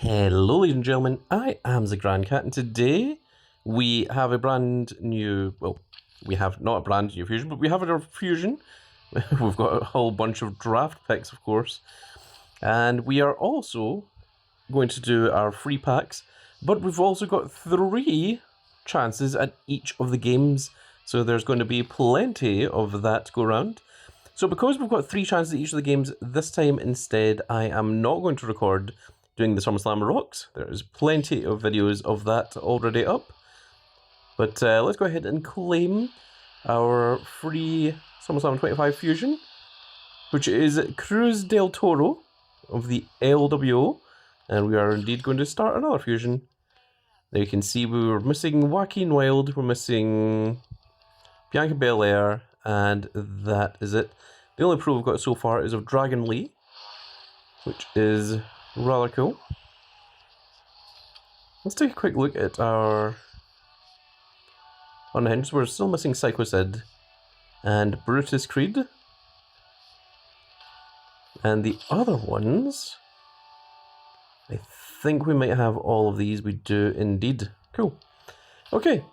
Hello ladies and gentlemen, I am the Grand Cat and today we have a brand new, well, we have not a brand new fusion, but we have a fusion. We've got a whole bunch of draft picks, of course, and we are also going to do our free packs, but we've also got 3 chances at each of the games, so there's going to be plenty of that to go around. So because we've got 3 chances at each of the games, this time instead I am not going to record doing the SummerSlam Rocks. There's plenty of videos of that already up. But let's go ahead and claim our free SummerSlam 25 fusion, which is Cruz del Toro of the LWO. And we are indeed going to start another fusion. Now you can see we were missing Joaquin Wilde, we're missing Bianca Belair, and that is it. The only pro we've got so far is of Dragon Lee, which is rather cool. Let's take a quick look at our unhinged. We're still missing Psycho Sid and Brutus Creed. And the other ones, I think we might have all of these. We do indeed. Cool. Okay,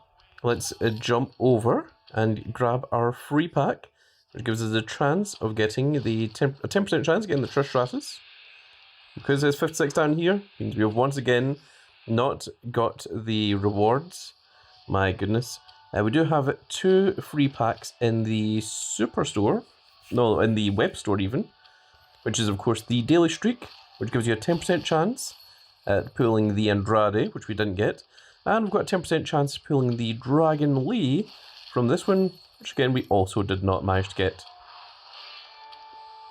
let's jump over and grab our free pack, which gives us a chance of getting the 10% chance of getting the Trish Stratus. Because there's 56 down here, means we have once again not got the rewards. My goodness. We do have 2 free packs in the Superstore, no, in the web store even, which is of course the Daily Streak, which gives you a 10% chance at pulling the Andrade, which we didn't get. And we've got a 10% chance of pulling the Dragon Lee from this one, which again we also did not manage to get.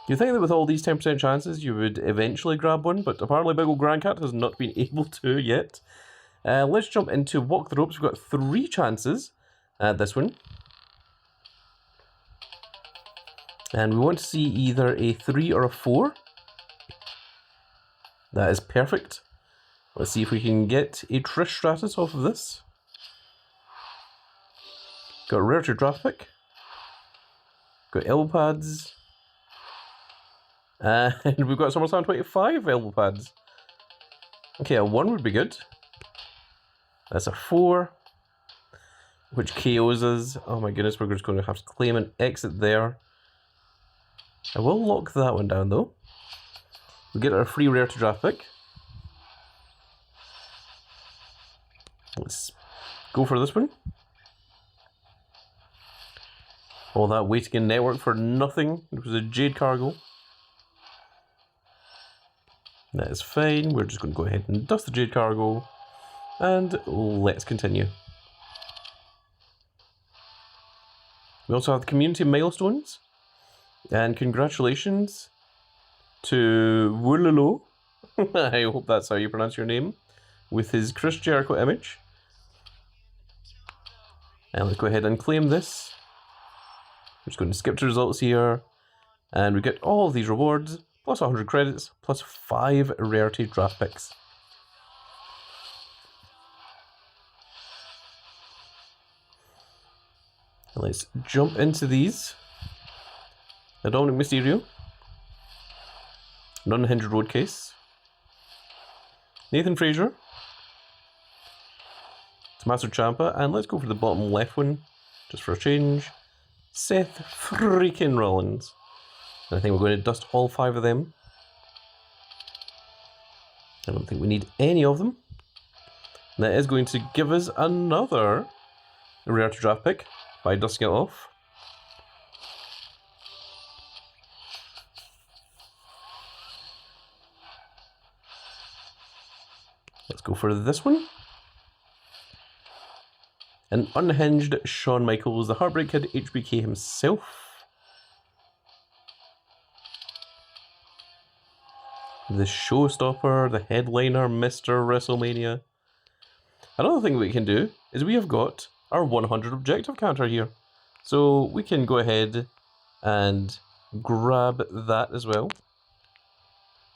You think that with all these 10% chances you would eventually grab one, but apparently Big Ol' Grand Cat has not been able to yet. Let's jump into Walk the Ropes. We've got 3 chances at this one. And we want to see either a 3 or a 4. That is perfect. Let's see if we can get a Trish Stratus off of this. Got a rarity draft pick. Got elbow pads. And we've got SummerSlam 25 elbow pads. Okay, a 1 would be good. That's a 4, which KOs us. Oh my goodness, we're just going to have to claim an exit there. I will lock that one down though. We get our free rare to draft pick. Let's go for this one. All that waiting in network for nothing. It was a Jade Cargo. That is fine. We're just going to go ahead and dust the Jade Cargo. And let's continue. We also have the community milestones. And congratulations to Wulolo. I hope that's how you pronounce your name. With his Chris Jericho image. And let's go ahead and claim this. We're just going to skip to results here. And we get all of these rewards. Plus 100 credits, plus 5 rarity draft picks. Let's jump into these. The Dominik Mysterio. An unhinged road case. Nathan Frazier. Tommaso Ciampa. And let's go for the bottom left one, just for a change. Seth freaking Rollins. I think we're going to dust all 5 of them. I don't think we need any of them. And that is going to give us another rare to draft pick by dusting it off. Let's go for this one. An unhinged Shawn Michaels, the Heartbreak Kid HBK himself. The showstopper, the headliner, Mr. WrestleMania. Another thing we can do is we have got our 100 objective counter here. So we can go ahead and grab that as well.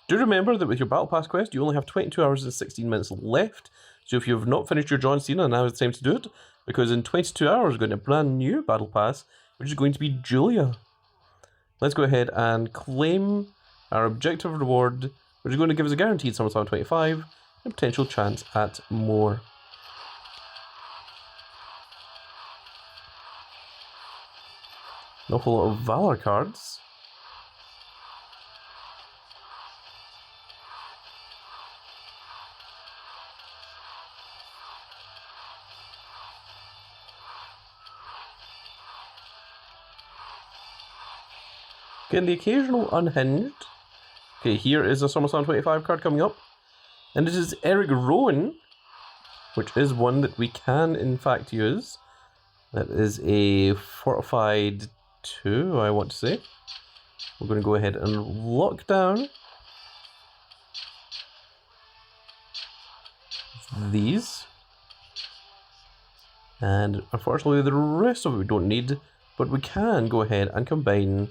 Do remember that with your Battle Pass quest, you only have 22 hours and 16 minutes left. So if you have not finished your John Cena, now is the time to do it. Because in 22 hours, we're going to have a brand new Battle Pass, which is going to be Julia. Let's go ahead and claim our objective reward, which is going to give us a guaranteed SummerSlam 25, a potential chance at more. An awful lot of Valor cards. Getting the occasional Unhinged. Okay, here is a SummerSlam 25 card coming up. And it is Eric Rowan, which is one that we can in fact use. That is a fortified 2, I want to say. We're going to go ahead and lock down these. And unfortunately the rest of it we don't need, but we can go ahead and combine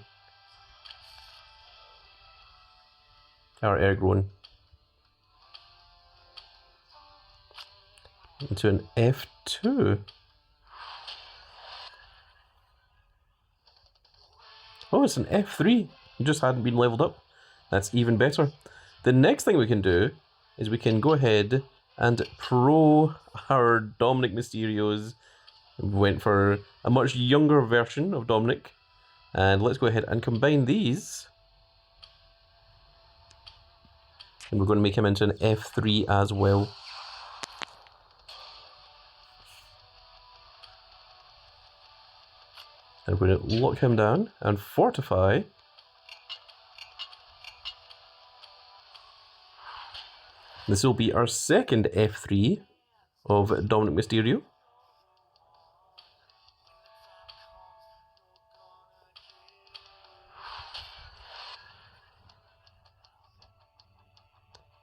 our Eric Rowan into an F2. Oh, it's an F3. It just hadn't been leveled up. That's even better. The next thing we can do is we can go ahead and pro our Dominik Mysterios. We went for a much younger version of Dominik. And let's go ahead and combine these. And we're going to make him into an F3 as well. And we're going to lock him down and fortify. This will be our second F3 of Dominik Mysterio.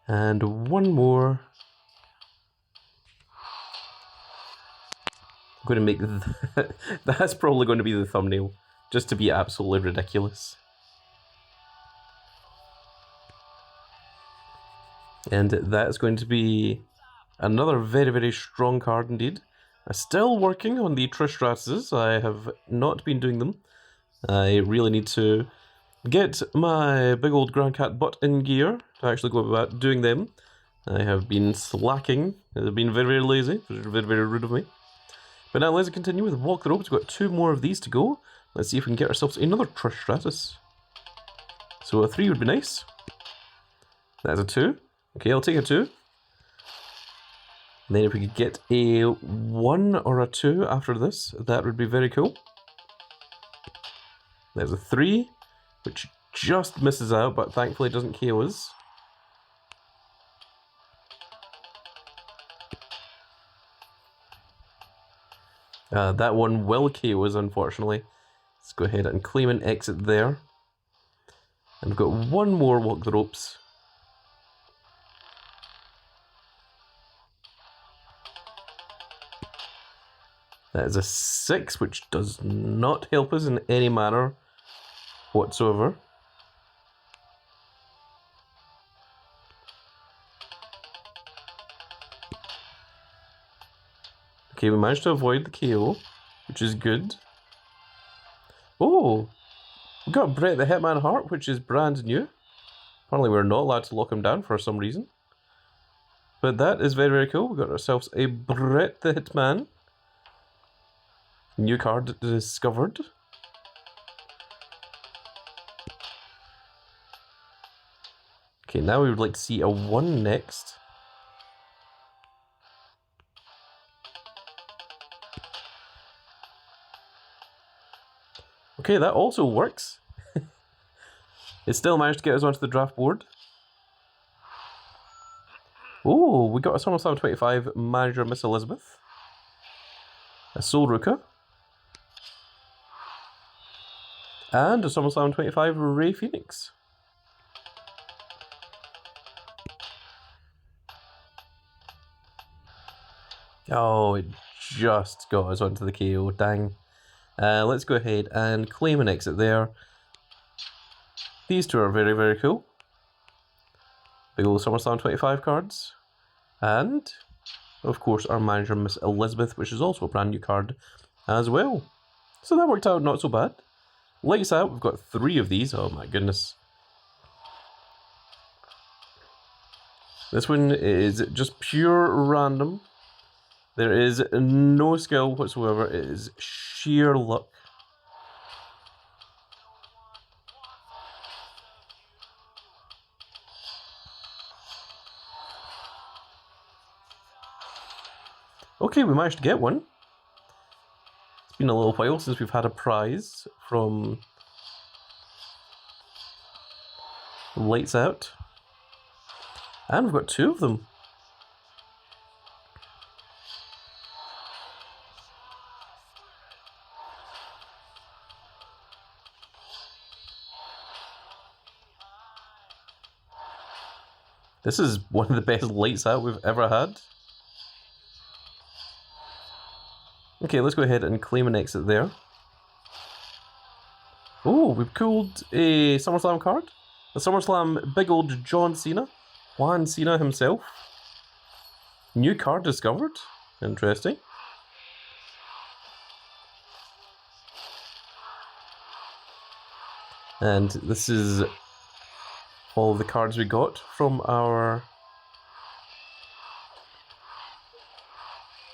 And one more. I'm going to make that's probably going to be the thumbnail, just to be absolutely ridiculous. And that's going to be another very, very strong card indeed. I'm still working on the Trish Stratus's. I have not been doing them. I really need to get my big old Grand Cat butt in gear to actually go about doing them. I have been slacking. I've been very, very lazy, which is very, very rude of me. But now let's continue with Walk the Ropes. We've got 2 more of these to go. Let's see if we can get ourselves another Trish Stratus. So a 3 would be nice. That's a 2. Okay, I'll take a 2. And then if we could get a 1 or a 2 after this, that would be very cool. There's a 3, which just misses out, but thankfully doesn't KO us. That one will KO us, unfortunately. Let's go ahead and claim an exit there. And we've got one more Walk the Ropes. That is a 6, which does not help us in any manner whatsoever. Okay, we managed to avoid the KO, which is good. Oh, we got Bret the Hitman Hart, which is brand new. Apparently we're not allowed to lock him down for some reason. But that is very, very cool. We got ourselves a Bret the Hitman. New card discovered. Okay, now we would like to see a 1 next. Okay, that also works. It still managed to get us onto the draft board. Oh, we got a SummerSlam 25 manager, Miss Elizabeth. A Soul Ruka. And a SummerSlam 25 Rey Fenix. Oh, it just got us onto the KO, dang. Let's go ahead and claim an exit there. These 2 are very, very cool. Big old SummerSlam 25 cards. And, of course, our manager, Miss Elizabeth, which is also a brand new card as well. So that worked out not so bad. Lights out, we've got 3 of these. Oh my goodness. This one is just pure random. There is no skill whatsoever. It is sheer luck. Okay, we managed to get one. It's been a little while since we've had a prize from Lights Out. And we've got two of them. This is one of the best Lights Out we've ever had. Okay, let's go ahead and claim an exit there. Oh, we've pulled a SummerSlam card. The SummerSlam big old John Cena. Juan Cena himself. New card discovered. Interesting. And this is all the cards we got from our...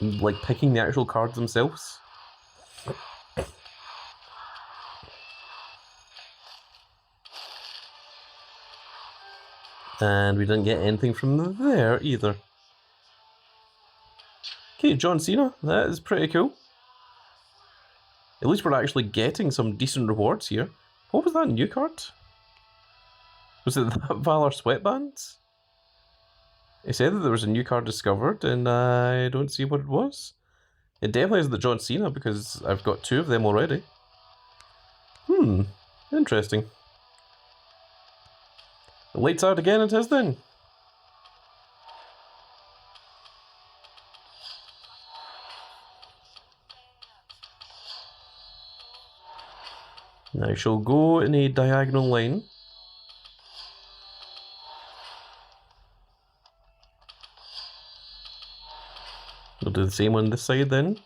like picking the actual cards themselves. And we didn't get anything from there either. Okay, John Cena, that is pretty cool. At least we're actually getting some decent rewards here. What was that new card? Was it that Valor Sweatbands? It said that there was a new card discovered, and I don't see what it was. It definitely is the John Cena, because I've got two of them already. Interesting. Lights Out again it is then. Now I shall go in a diagonal line. We'll do the same on this side then.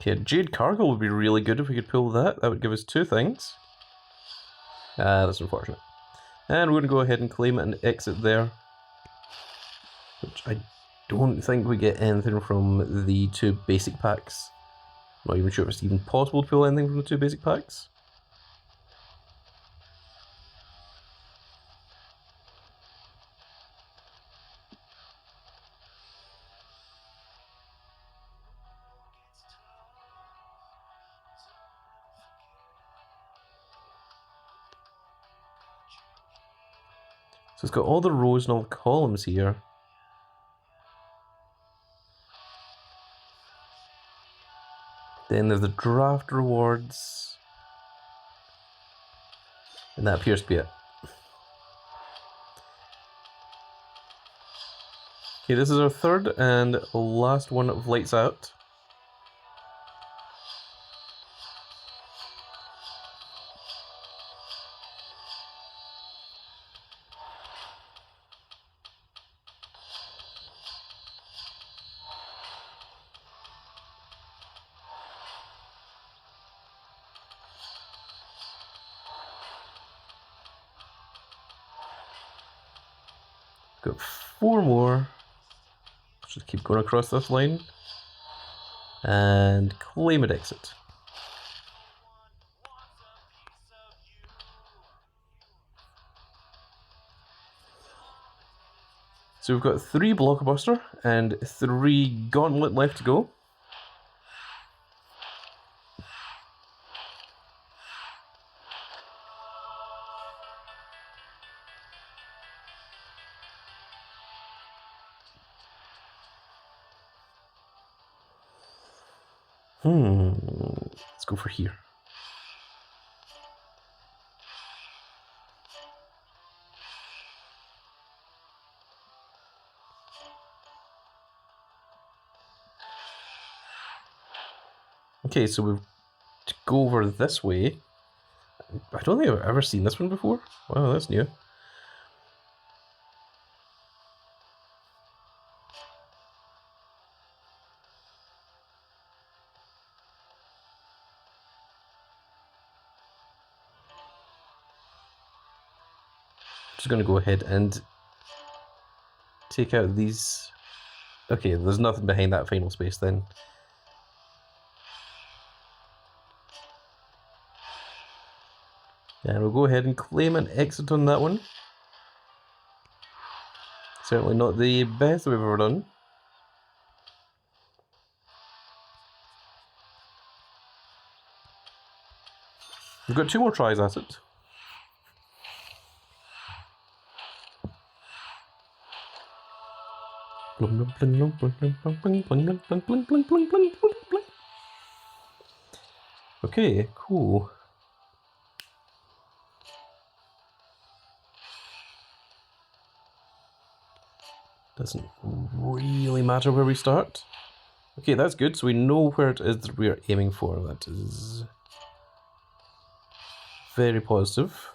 Okay, Jade Cargill would be really good if we could pull that. That would give us two things. That's unfortunate. And we're going to go ahead and claim it and exit there. Which I don't think we get anything from the two basic packs. Not even sure if it's even possible to pull anything from the two basic packs. So it's got all the rows and all the columns here. Then there's the draft rewards. And that appears to be it. Okay, this is our third and last one of Lights Out. Got four more. Just keep going across this line. And claim it exit. So we've got 3 Blockbuster and 3 Gauntlet left to go. Let's go for here. Okay, so we've to go over this way. I don't think I've ever seen this one before. Wow, that's new. Just going to go ahead and take out these. Okay, there's nothing behind that final space then. And we'll go ahead and claim an exit on that one. Certainly not the best we've ever done. We've got 2 more tries at it. Okay, cool. Doesn't really matter where we start. Okay, that's good. So we know where it is that we're aiming for. That is very positive.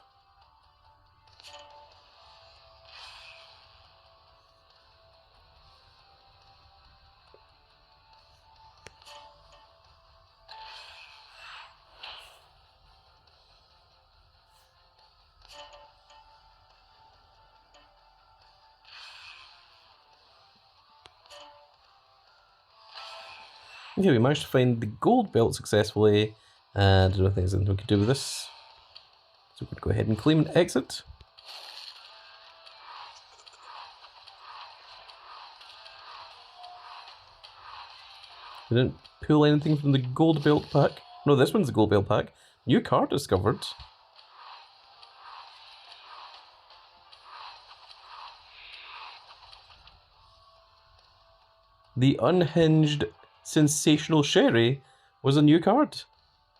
Okay, we managed to find the gold belt successfully, and I don't think there's anything we could do with this. So we could go ahead and claim an exit. We didn't pull anything from the gold belt pack. No, this one's the gold belt pack. New card discovered. The Unhinged Sensational Sherry was a new card.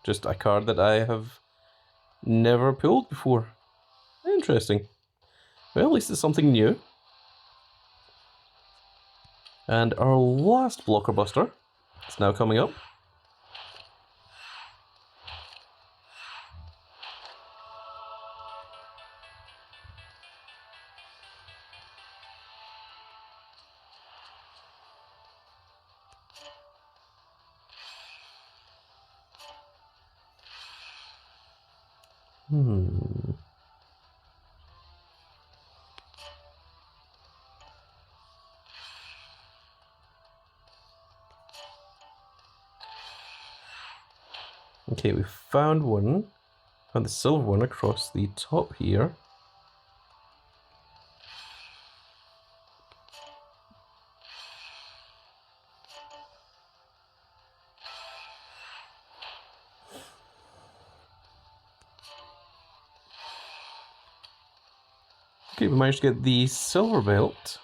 Just a card that I have never pulled before. Interesting. Well, at least it's something new. And our last Blockbuster is now coming up. Okay, we found one. Found the silver one across the top here. Okay, we managed to get the silver belt.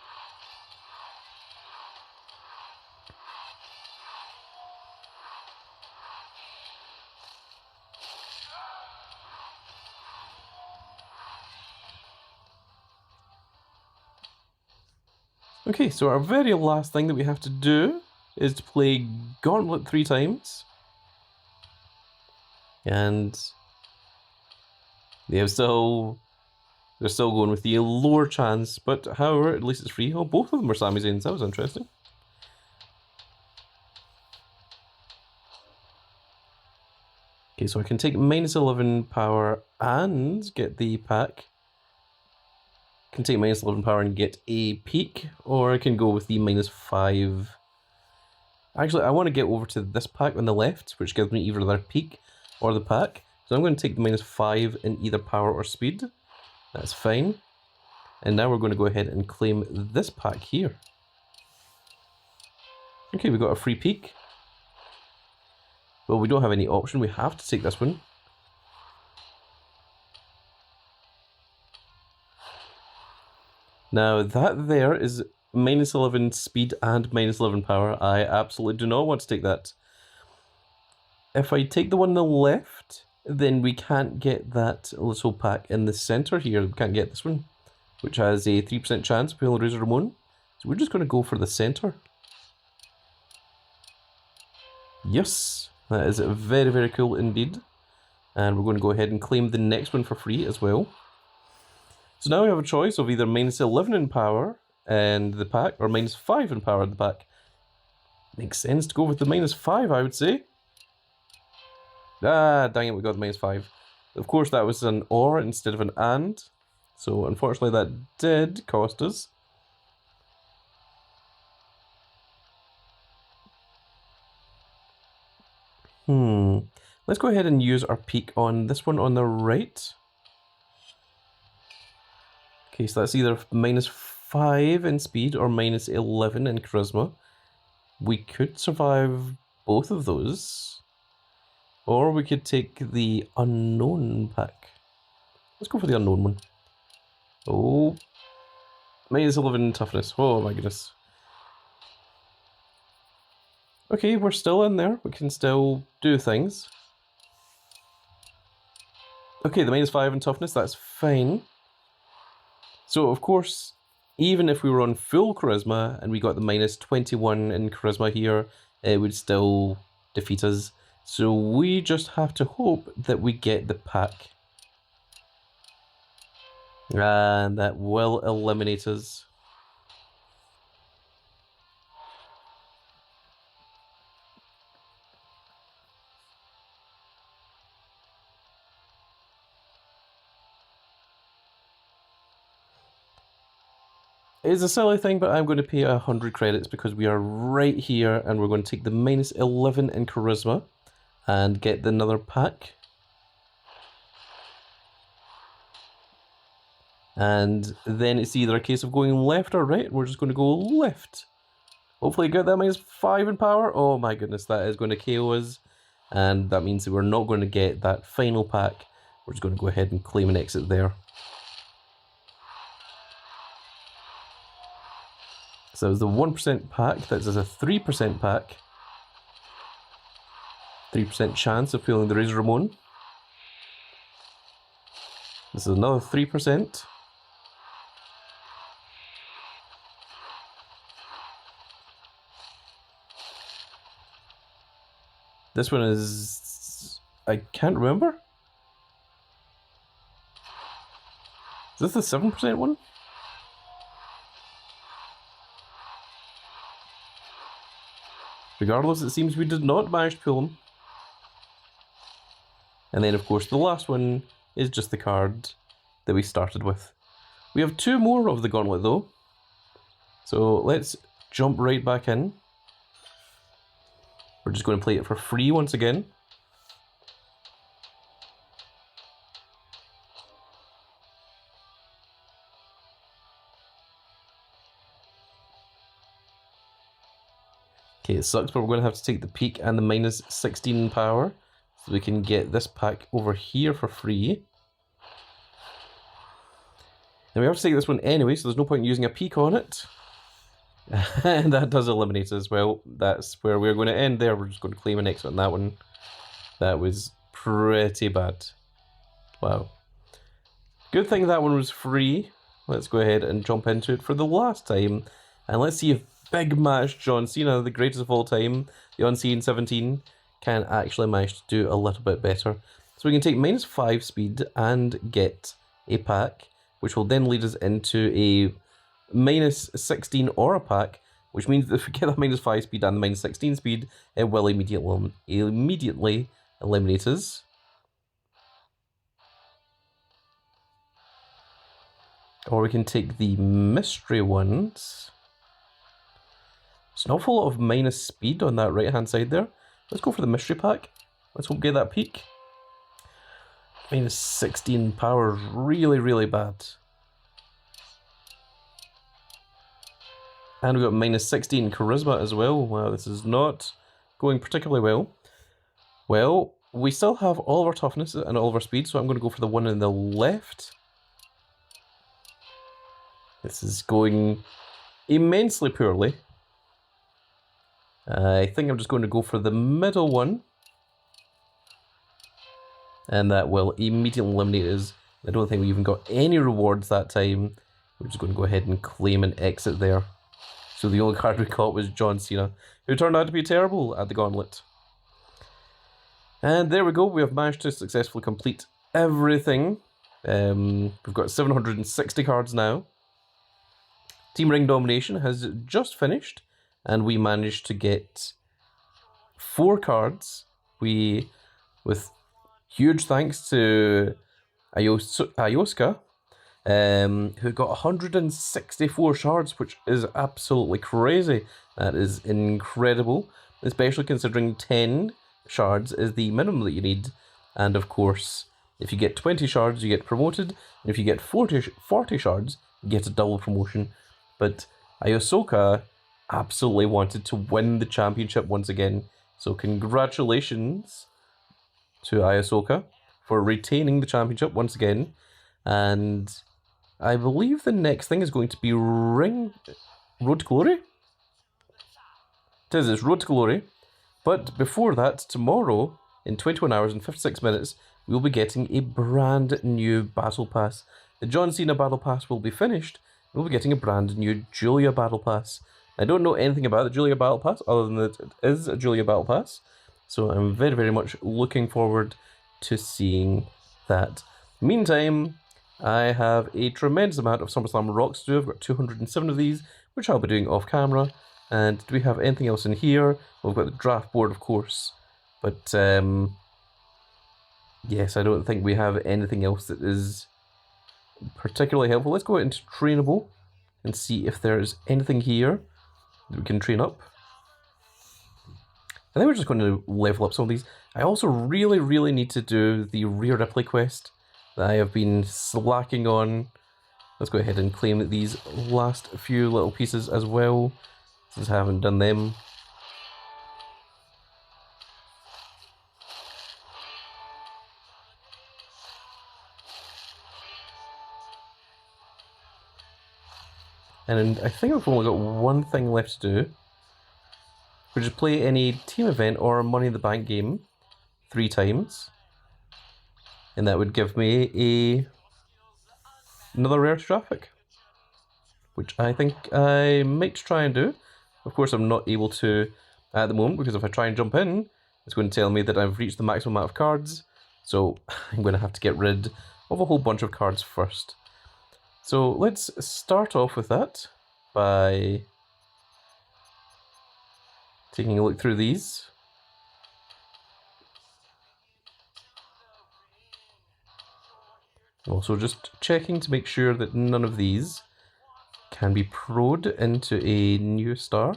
Okay, so our very last thing that we have to do is to play Gauntlet 3 times. And they're still going with the lower chance, but however, at least it's free. Oh, both of them are Sami Zayn's. That was interesting. Okay, so I can take -11 power and get the pack. Can take -11 power and get a peak, or I can go with the -5. Actually, I want to get over to this pack on the left, which gives me either their peak or the pack. So I'm going to take the -5 in either power or speed. That's fine. And now we're going to go ahead and claim this pack here. Okay, we got a free peak. Well, we don't have any option. We have to take this one. Now, that there is -11 speed and -11 power. I absolutely do not want to take that. If I take the one on the left, then we can't get that little pack in the center here. We can't get this one, which has a 3% chance of pulling Razor Ramon. So we're just going to go for the center. Yes, That is very, very cool indeed. And we're going to go ahead and claim the next one for free as well. So now we have a choice of either -11 in power and the pack, or -5 in power in the pack. Makes sense to go with the -5, I would say. Ah, dang it, we got the -5. Of course, that was an or instead of an and. So unfortunately that did cost us. Let's go ahead and use our peak on this one on the right. Okay, so that's either -5 in speed or -11 in charisma. We could survive both of those. Or we could take the unknown pack. Let's go for the unknown one. Oh, -11 in toughness. Oh my goodness. Okay, we're still in there. We can still do things. Okay, the -5 in toughness, that's fine. So, of course, even if we were on full charisma and we got the -21 in charisma here, it would still defeat us. So we just have to hope that we get the pack. And that will eliminate us. It's a silly thing, but I'm going to pay 100 credits because we are right here and we're going to take the -11 in charisma and get another pack. And then it's either a case of going left or right. We're just going to go left. Hopefully get that -5 in power. Oh my goodness, that is going to KO us. And that means that we're not going to get that final pack. We're just going to go ahead and claim an exit there. So that was the 1% pack. That is a 3% pack. 3% chance of pulling the Razor Ramon. This is another 3%. This one is... I can't remember. Is this the 7% one? Regardless, it seems we did not manage to pull him. And then, of course, the last one is just the card that we started with. We have 2 more of the Gauntlet, though. So let's jump right back in. We're just going to play it for free once again. Okay, it sucks, but we're going to have to take the peak and the -16 power so we can get this pack over here for free. And we have to take this one anyway, so there's no point using a peak on it. And that does eliminate us. Well, that's where we're going to end there. We're just going to claim an exit on that one. That was pretty bad. Wow. Good thing that one was free. Let's go ahead and jump into it for the last time. And let's see if Big Match John Cena, the greatest of all time, the Unseen 17, can actually manage to do a little bit better. So we can take -5 speed and get a pack, which will then lead us into a -16 or a pack, which means that if we get that -5 speed and the -16 speed, it will immediately eliminate us. Or we can take the mystery ones. It's an awful lot of minus speed on that right hand side there. Let's go for the mystery pack. Let's hope we get that peak. -16 power is really, really bad. And we've got -16 charisma as well. Wow, this is not going particularly well. Well, we still have all of our toughness and all of our speed, so I'm going to go for the one on the left. This is going immensely poorly. I think I'm just going to go for the middle one. And that will immediately eliminate us. I don't think we even got any rewards that time. We're just going to go ahead and claim an exit there. So the only card we got was John Cena, who turned out to be terrible at the Gauntlet. And there we go, we have managed to successfully complete everything. We've got 760 cards now. Team Ring Domination has just finished, and we managed to get 4 cards. With huge thanks to Ioska, who got 164 shards, which is absolutely crazy. That is incredible, especially considering 10 shards is the minimum that you need. And of course, if you get 20 shards, you get promoted. And if you get 40 shards, you get a double promotion. But Iosoka absolutely wanted to win the championship once again. So congratulations to Iosoka for retaining the championship once again. And I believe the next thing is going to be Road to Glory? It's Road to Glory. But before that, tomorrow, in 21 hours and 56 minutes, we'll be getting a brand new Battle Pass. The John Cena Battle Pass will be finished. We'll be getting a brand new Julia Battle Pass. I don't know anything about the Julia Battle Pass, other than that it is a Julia Battle Pass. So I'm very, very much looking forward to seeing that. Meantime, I have a tremendous amount of SummerSlam rocks to do. I've got 207 of these, which I'll be doing off camera. And do we have anything else in here? Well, we've got the draft board, of course. But, yes, I don't think we have anything else that is particularly helpful. Let's go into trainable and see if there's anything here that we can train up. I think we're just going to level up some of these. I also really, really need to do the Rhea Ripley quest that I have been slacking on. Let's go ahead and claim these last few little pieces as well, since I haven't done them. And I think I've only got one thing left to do, which is play any team event or Money in the Bank game 3 times. And that would give me another rare traffic, which I think I might try and do. Of course, I'm not able to at the moment, because if I try and jump in, it's going to tell me that I've reached the maximum amount of cards. So I'm going to have to get rid of a whole bunch of cards first. So let's start off with that by taking a look through these. Also just checking to make sure that none of these can be pro'd into a new star.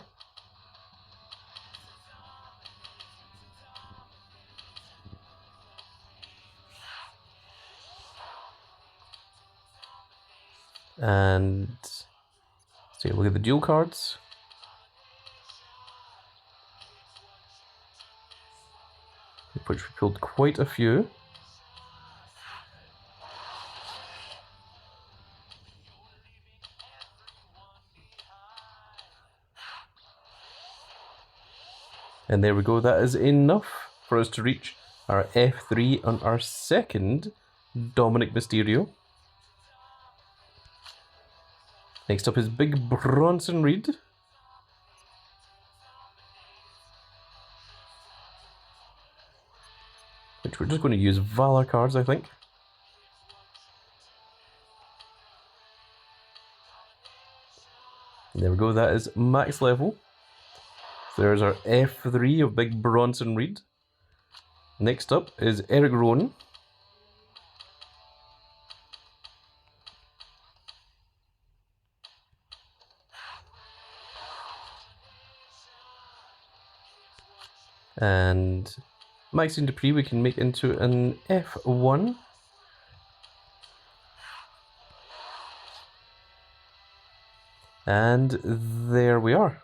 And let's take a look at the dual cards. Which we pulled quite a few. And there we go, that is enough for us to reach our F3 on our second Dominik Mysterio. Next up is Big Bronson Reed. Which we're just going to use Valor cards, I think. And there we go, that is max level. So there's our F3 of Big Bronson Reed. Next up is Eric Rowan. And Maxine Dupree we can make into an F1. And there we are.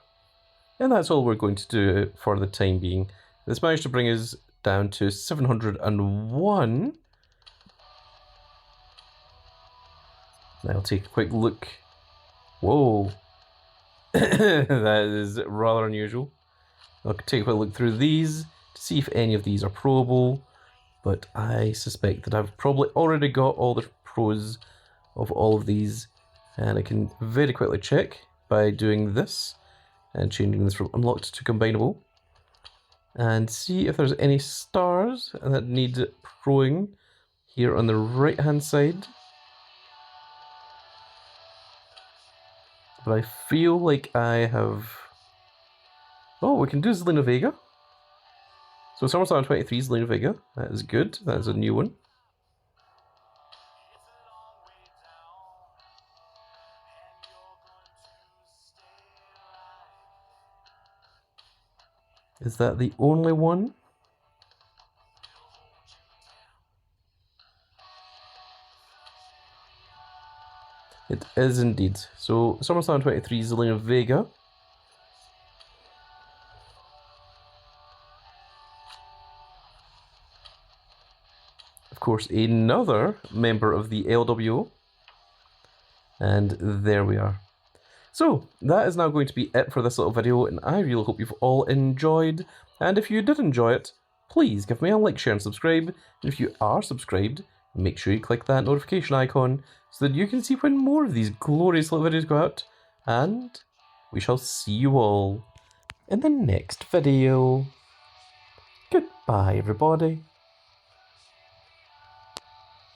And that's all we're going to do for the time being. This managed to bring us down to 701. I'll take a quick look. Whoa. That is rather unusual. I'll take a quick look through these to see if any of these are probable, but I suspect that I've probably already got all the pros of all of these, and I can very quickly check by doing this and changing this from unlocked to combinable. and see if there's any stars that need throwing here on the right hand side. But I feel like I have... Oh, we can do Zelina Vega. So SummerSlam 23 Zelina Vega. That is good. That is a new one. Is that the only one? It is indeed. So SummerSlam 23 Zelina Vega. Of course, another member of the LWO. And there we are. So, that is now going to be it for this little video, and I really hope you've all enjoyed. And if you did enjoy it, please give me a like, share, and subscribe. And if you are subscribed, make sure you click that notification icon so that you can see when more of these glorious little videos go out. And we shall see you all in the next video. Goodbye, everybody.